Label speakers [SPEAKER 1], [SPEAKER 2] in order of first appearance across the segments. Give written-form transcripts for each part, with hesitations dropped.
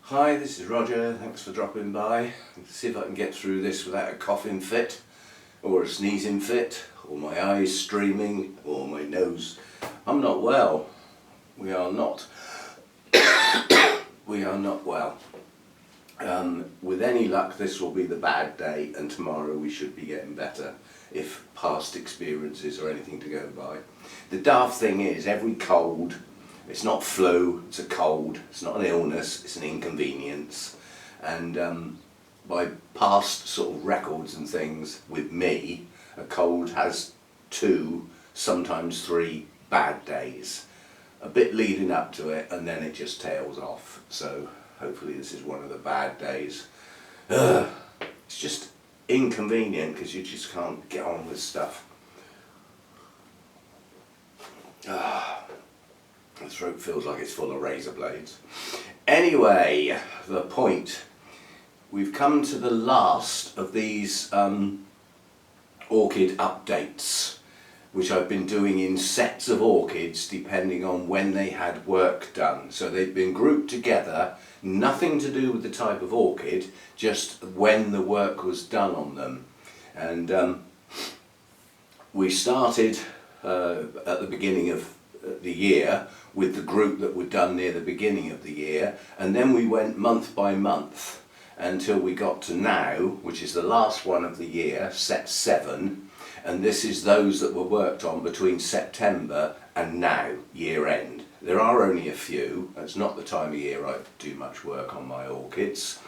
[SPEAKER 1] Hi, this is Roger, thanks for dropping by. Let's see if I can get through this without a coughing fit, or a sneezing fit, or my eyes streaming, or my nose. I'm not well. We are not. We are not well. With any luck this will be the bad day, and tomorrow we should be getting better, if past experiences are anything to go by. The daft thing is, every cold, it's not flu, it's a cold, it's not an illness, it's an inconvenience. And by past sort of records and things with me, a cold has 2, sometimes 3 bad days. A bit leading up to it, and then it just tails off. So hopefully this is one of the bad days. It's just inconvenient because you just can't get on with stuff. The throat feels like it's full of razor blades. Anyway, the point. We've come to the last of these orchid updates, which I've been doing in sets of orchids depending on when they had work done. So they've been grouped together, nothing to do with the type of orchid, just when the work was done on them. And we started at the beginning of the year with the group that were done near the beginning of the year, and then we went month by month until we got to now, which is the last one of the year, set 7, and this is those that were worked on between September and now, year end. There are only a few, it's not the time of year I do much work on my orchids,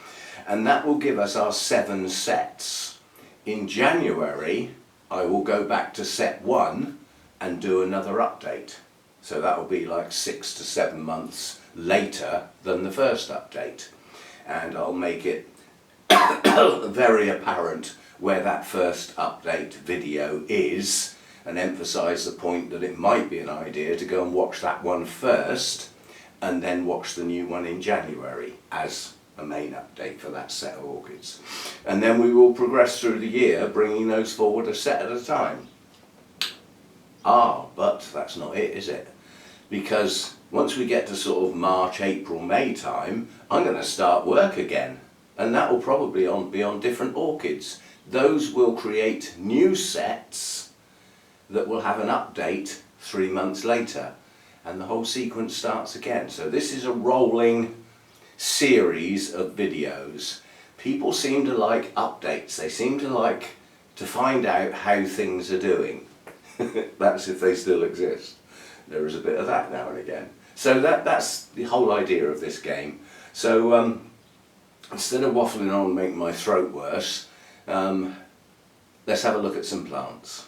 [SPEAKER 1] and that will give us our 7 sets. In January I will go back to set 1 and do another update. So that will be like 6 to 7 months later than the first update. And I'll make it very apparent where that first update video is, and emphasise the point that it might be an idea to go and watch that one first and then watch the new one in January as a main update for that set of orchids. And then we will progress through the year, bringing those forward a set at a time. But that's not it, is it? Because once we get to sort of March, April, May time, I'm going to start work again, and that will probably be on different orchids. Those will create new sets that will have an update 3 months later, and the whole sequence starts again. So this is a rolling series of videos. People seem to like updates. They seem to like to find out how things are doing. That's if they still exist. There is a bit of that now and again. So that's the whole idea of this game. So instead of waffling on and making my throat worse, let's have a look at some plants.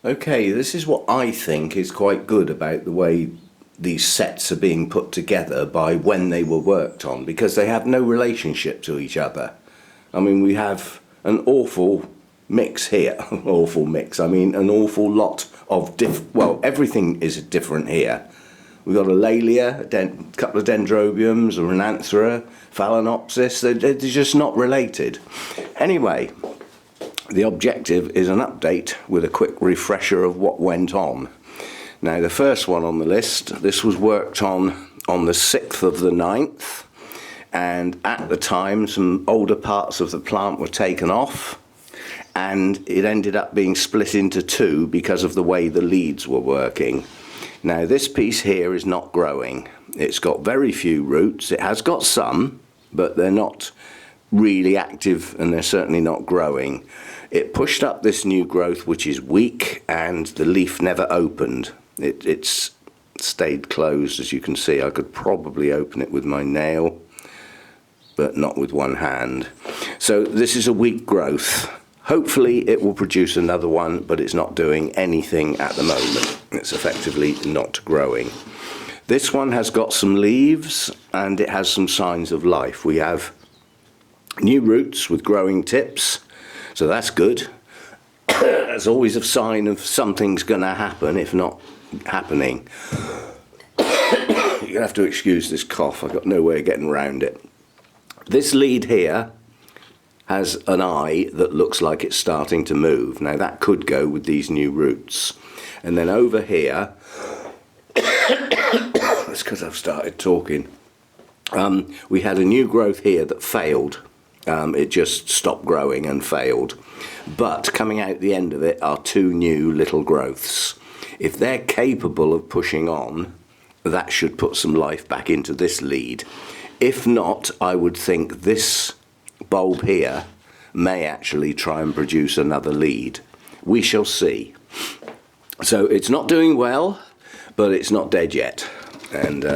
[SPEAKER 1] Okay, this is what I think is quite good about the way these sets are being put together by when they were worked on, because they have no relationship to each other. I mean, we have an awful mix here. Awful mix, I mean an awful lot of well, everything is different here. We've got a Laelia, a couple of Dendrobiums, a Renanthera, Phenopsis. They're just not related. Anyway, the objective is an update with a quick refresher of what went on. Now the first one on the list, this was worked on the 6th of the 9th, and at the time some older parts of the plant were taken off, and it ended up being split into 2 because of the way the leads were working. Now this piece here is not growing. It's got very few roots. It has got some, but they're not really active, and they're certainly not growing. It pushed up this new growth, which is weak, and the leaf never opened. It's stayed closed, as you can see. I could probably open it with my nail, but not with one hand. So this is a weak growth. Hopefully it will produce another one, but it's not doing anything at the moment. It's effectively not growing. This one has got some leaves, and it has some signs of life. We have new roots with growing tips, so that's good. That's always a sign of something's going to happen, if not happening. You're going to have to excuse this cough. I've got no way of getting around it. This lead here has an eye that looks like it's starting to move. Now that could go with these new roots. And then over here, it's because I've started talking. We had a new growth here that failed. It just stopped growing and failed. But coming out the end of it are two new little growths. If they're capable of pushing on, that should put some life back into this lead. If not, I would think this bulb here may actually try and produce another lead. We shall see. So it's not doing well, but it's not dead yet. And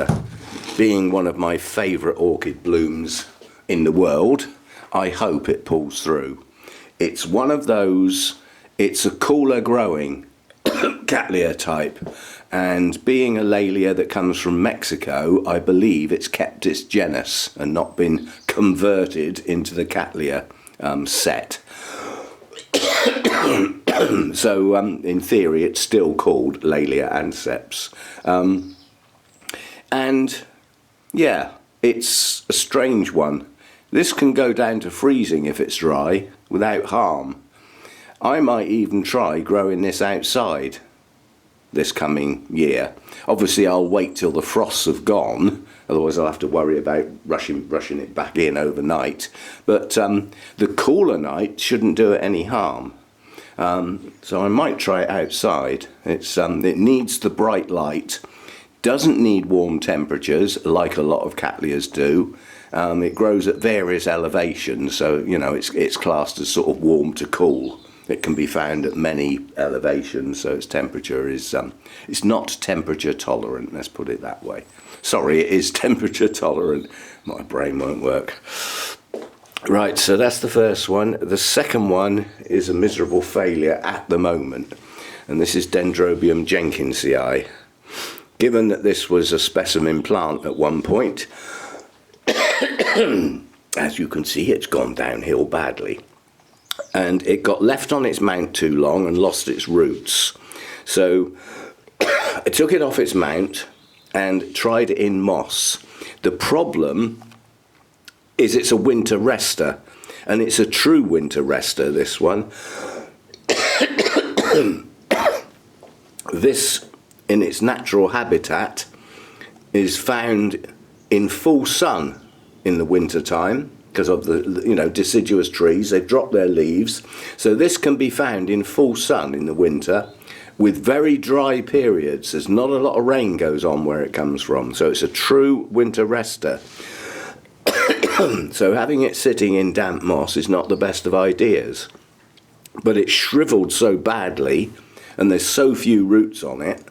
[SPEAKER 1] being one of my favourite orchid blooms in the world, I hope it pulls through. It's one of those, it's a cooler growing Cattleya type, and being a Laelia that comes from Mexico, I believe it's kept its genus and not been converted into the Cattleya set. So in theory it's still called Laelia anceps. And yeah, it's a strange one. This can go down to freezing if it's dry without harm. I might even try growing this outside this coming year. Obviously I'll wait till the frosts have gone, otherwise I'll have to worry about rushing it back in overnight. But the cooler night shouldn't do it any harm. So I might try it outside. It needs the bright light, doesn't need warm temperatures like a lot of Cattleyas do. It grows at various elevations, so you know it's classed as sort of warm to cool. It can be found at many elevations, so its temperature is it's not temperature tolerant, let's put it that way. Sorry, it is temperature tolerant. My brain won't work. Right, so that's the first one. The second one is a miserable failure at the moment, and this is Dendrobium Jenkiney. Given that this was a specimen plant at one point, as you can see, it's gone downhill badly. And it got left on its mount too long and lost its roots. So I took it off its mount and tried it in moss. The problem is it's a winter rester, and it's a true winter rester, this one. This, in its natural habitat, is found in full sun in the winter time because of the deciduous trees. They've dropped their leaves, so this can be found in full sun in the winter with very dry periods. There's not a lot of rain goes on where it comes from, so it's a true winter rester. So having it sitting in damp moss is not the best of ideas, but it's shriveled so badly and there's so few roots on it.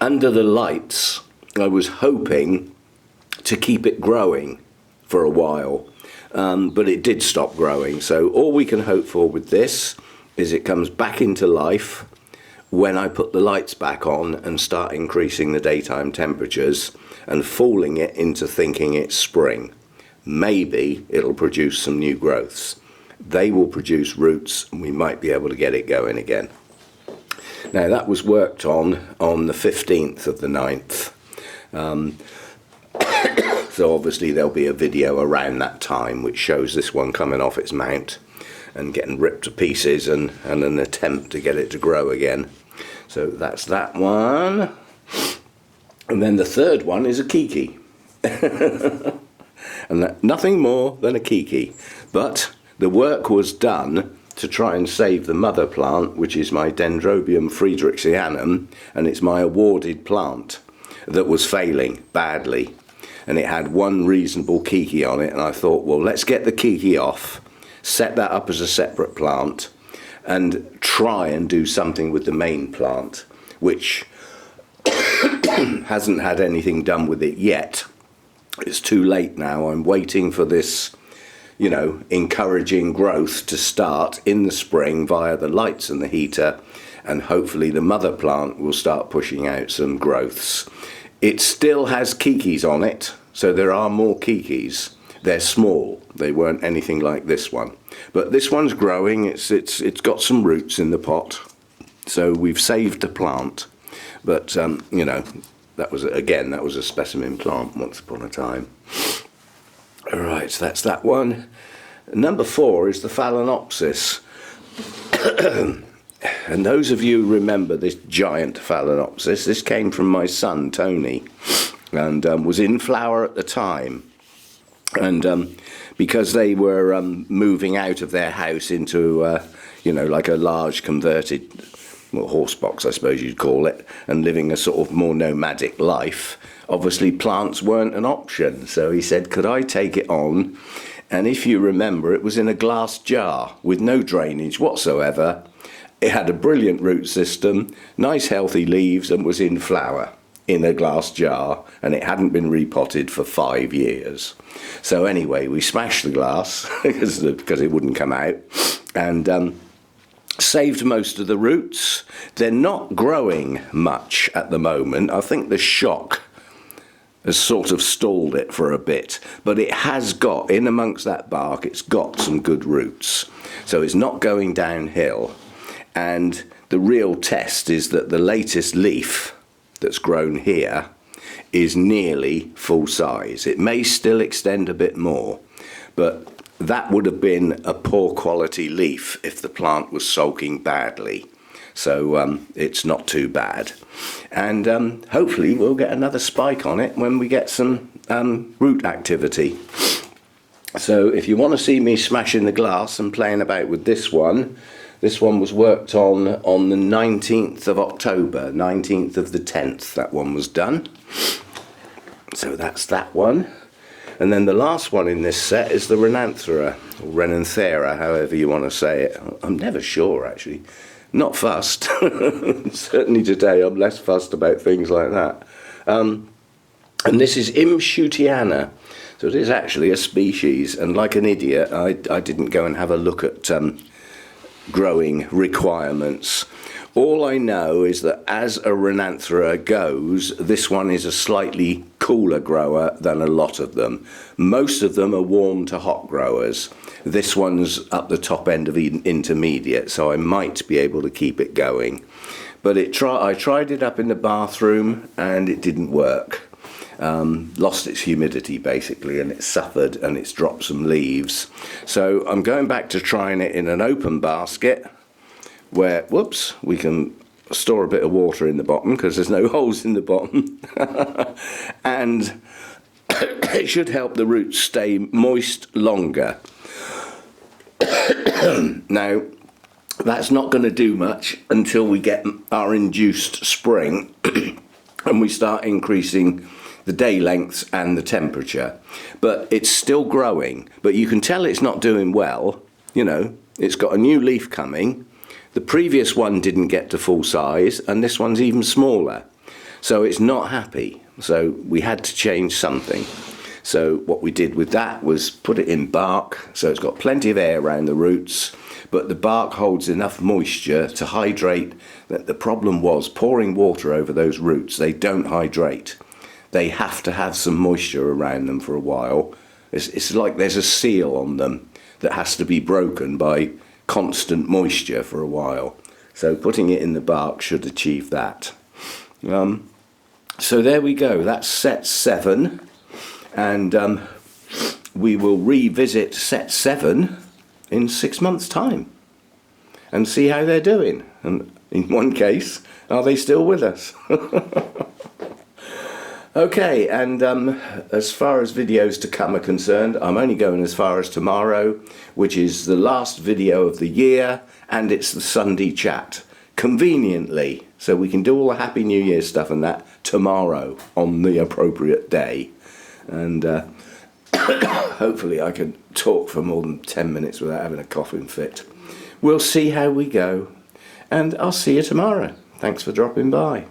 [SPEAKER 1] Under the lights, I was hoping to keep it growing for a while, but it did stop growing. So all we can hope for with this is it comes back into life when I put the lights back on and start increasing the daytime temperatures and fooling it into thinking it's spring. Maybe it'll produce some new growths. They will produce roots and we might be able to get it going again. Now that was worked on the 15th of the 9th. So obviously there'll be a video around that time which shows this one coming off its mount and getting ripped to pieces and an attempt to get it to grow again. So that's that one. And then the third one is a Kiki. And nothing more than a Kiki. But the work was done to try and save the mother plant, which is my Dendrobium friedrichsianum, and it's my awarded plant that was failing badly. And it had one reasonable Kiki on it, and I thought, well, let's get the Kiki off, set that up as a separate plant, and try and do something with the main plant, which hasn't had anything done with it yet. It's too late now. I'm waiting for this, encouraging growth to start in the spring via the lights and the heater, and hopefully the mother plant will start pushing out some growths. It still has Kikis on it, so there are more Kikis. They're small. They weren't anything like this one. But this one's growing. It's got some roots in the pot. So we've saved the plant. But, that was a specimen plant once upon a time. All right, so that's that one. Number 4 is the Phenopsis. And those of you who remember this giant Phenopsis, this came from my son Tony, and was in flower at the time. And because they were moving out of their house into, you know, like a large converted, well, horse box, I suppose you'd call it, and living a sort of more nomadic life, obviously plants weren't an option. So he said, could I take it on? And if you remember, it was in a glass jar with no drainage whatsoever. It had a brilliant root system, nice healthy leaves, and was in flower in a glass jar, and it hadn't been repotted for 5 years. So anyway, we smashed the glass because it wouldn't come out, and saved most of the roots. They're not growing much at the moment. I think the shock has sort of stalled it for a bit, but it has got, in amongst that bark, it's got some good roots. So it's not going downhill. And the real test is that the latest leaf that's grown here is nearly full size. It may still extend a bit more, but that would have been a poor quality leaf if the plant was sulking badly. So it's not too bad. And hopefully we'll get another spike on it when we get some root activity. So if you want to see me smashing the glass and playing about with this one was worked on the 19th of October, 19th of the 10th, that one was done. So that's that one. And then the last one in this set is the Renanthera, or Renanthera, however you want to say it. I'm never sure, actually. Not fussed. Certainly today I'm less fussed about things like that. And this is Imshutiana. So it is actually a species, and like an idiot, I didn't go and have a look at growing requirements. All I know is that as a Renanthera goes, this one is a slightly cooler grower than a lot of them. Most of them are warm to hot growers. This one's up the top end of intermediate, so I might be able to keep it going. But I tried it up in the bathroom and it didn't work. Lost its humidity basically, and it suffered, and it's dropped some leaves. So I'm going back to trying it in an open basket where, whoops, we can store a bit of water in the bottom because there's no holes in the bottom. And it should help the roots stay moist longer. Now, that's not going to do much until we get our induced spring and we start increasing the day lengths and the temperature. But it's still growing, but you can tell it's not doing well. You know, it's got a new leaf coming. The previous one didn't get to full size, and this one's even smaller. So it's not happy. So we had to change something. So what we did with that was put it in bark, so it's got plenty of air around the roots, but the bark holds enough moisture to hydrate. The problem was pouring water over those roots. They don't hydrate. They have to have some moisture around them for a while. It's like there's a seal on them that has to be broken by constant moisture for a while. So putting it in the bark should achieve that. So there we go, that's set 7, and we will revisit set 7 in 6 months' time and see how they're doing. And in one case, are they still with us? Okay, and as far as videos to come are concerned, I'm only going as far as tomorrow, which is the last video of the year, and it's the Sunday chat, conveniently, so we can do all the Happy New Year stuff and that tomorrow on the appropriate day. And hopefully I can talk for more than 10 minutes without having a coughing fit. We'll see how we go, and I'll see you tomorrow. Thanks for dropping by.